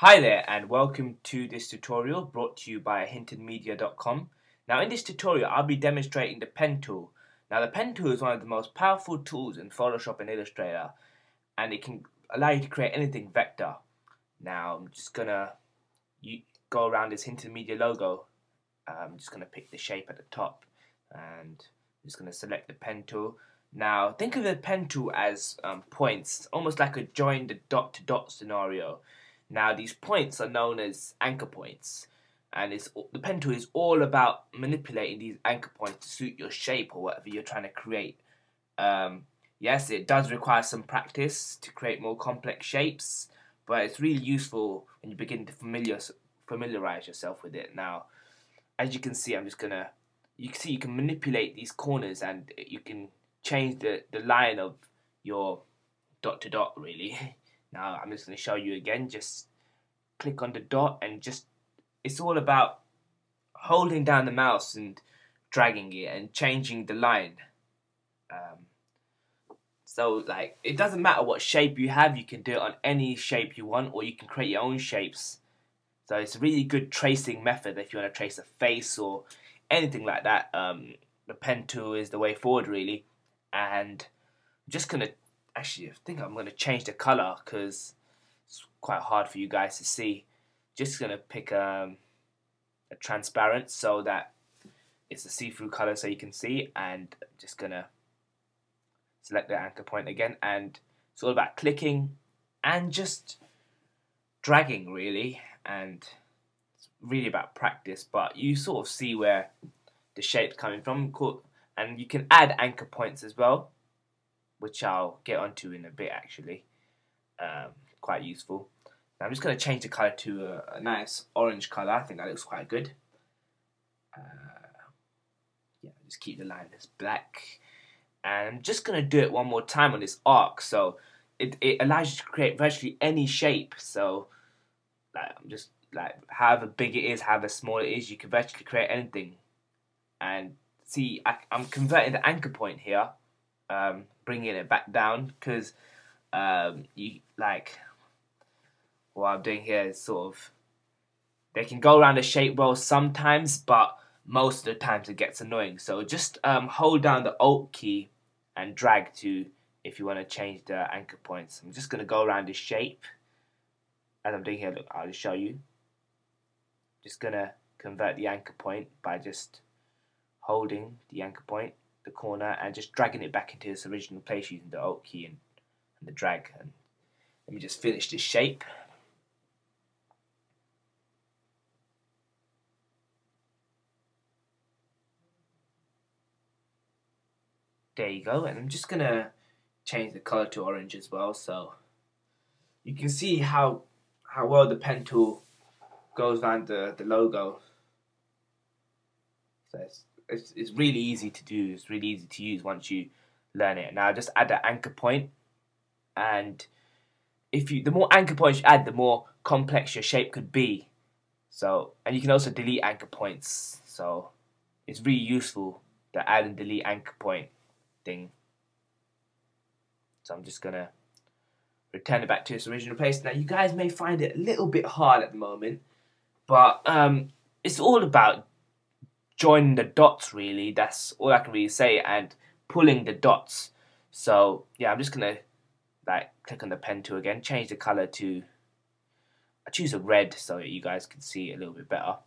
Hi there and welcome to this tutorial brought to you by hintedmedia.com. Now in this tutorial I'll be demonstrating the pen tool. Now the pen tool is one of the most powerful tools in Photoshop and Illustrator, and it can allow you to create anything vector. Now I'm just gonna go around this Hinted Media logo. I'm just gonna pick the shape at the top and I'm just gonna select the pen tool. Now think of the pen tool as points, almost like a join the dot to dot scenario. Now these points are known as anchor points, and the pen tool is all about manipulating these anchor points to suit your shape or whatever you're trying to create. Yes, it does require some practice to create more complex shapes, but it's really useful when you begin to familiarize yourself with it. Now, as you can see, you can manipulate these corners and you can change the line of your dot to dot really. Now I'm just going to show you again. Just click on the dot and it's all about holding down the mouse and dragging it and changing the line. So like it doesn't matter what shape you have, you can do it on any shape you want, or you can create your own shapes. So it's a really good tracing method if you want to trace a face or anything like that. The pen tool is the way forward really. And I'm just gonna I think I'm gonna change the color because it's quite hard for you guys to see. Just gonna pick a transparent so that it's a see-through color so you can see, and I'm just gonna select the anchor point again, and it's all about clicking and just dragging really, and it's really about practice, but you sort of see where the shape's coming from. Cool. And you can add anchor points as well, which I'll get onto in a bit actually. Quite useful. Now I'm just going to change the color to a nice orange color. I think that looks quite good. Yeah, just keep the line as black. And I'm just going to do it one more time on this arc. So it allows you to create virtually any shape. So however big it is, however small it is, you can virtually create anything. And see, I'm converting the anchor point here. Bringing it back down because what I'm doing here is sort of, they can go around the shape well sometimes, but most of the times it gets annoying. So just hold down the Alt key and drag to if you want to change the anchor points. I'm just going to go around this shape as I'm doing here. Look, I'll just show you. Just going to convert the anchor point by just holding the anchor point, the corner, and just dragging it back into its original place using the Alt key and the drag. And let me just finish this shape. There you go, and I'm just gonna change the color to orange as well, so you can see how well the pen tool goes around the logo. So it's really easy to do. It's really easy to use once you learn it. Now just add an anchor point, and the more anchor points you add, the more complex your shape could be. So, and you can also delete anchor points. So it's really useful, the add and delete anchor point thing. So I'm just gonna return it back to its original place. Now you guys may find it a little bit hard at the moment, but it's all about joining the dots really. That's all I can really say, and pulling the dots. So yeah, I'm just gonna click on the pen tool again, change the color to, I choose a red so that you guys can see it a little bit better.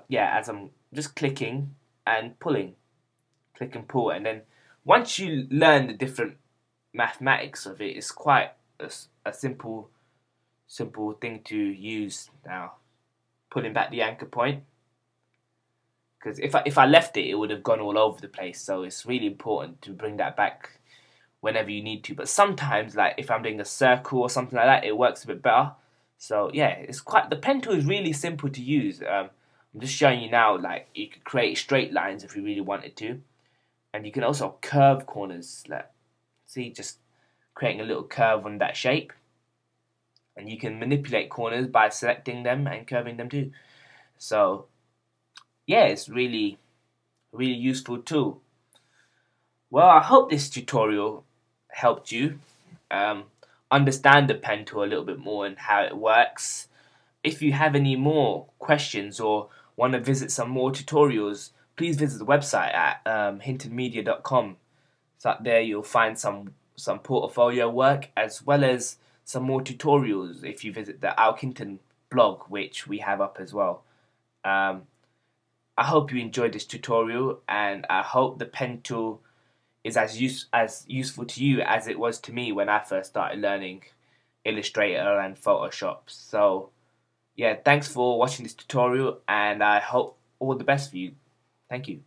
Yeah, as I'm just clicking and pulling, click and pull, and then once you learn the different mathematics of it, it's quite a simple thing to use. Now pulling back the anchor point, because if I left it, it would have gone all over the place. So it's really important to bring that back whenever you need to. But sometimes, like if I'm doing a circle or something like that, it works a bit better. So yeah, the pen tool is really simple to use. I'm just showing you now, like you could create straight lines if you really wanted to, and you can also curve corners. Like, see, just creating a little curve on that shape, and you can manipulate corners by selecting them and curving them too. So yeah, it's really useful tool. Well, I hope this tutorial helped you. understand the pen tool a little bit more and how it works. If you have any more questions or want to visit some more tutorials, please visit the website at hintonmedia.com. So there you'll find some portfolio work as well as some more tutorials if you visit the Alk Hinton blog, which we have up as well. I hope you enjoyed this tutorial, and I hope the pen tool is as useful to you as it was to me when I first started learning Illustrator and Photoshop. So yeah, thanks for watching this tutorial, and I hope all the best for you. Thank you.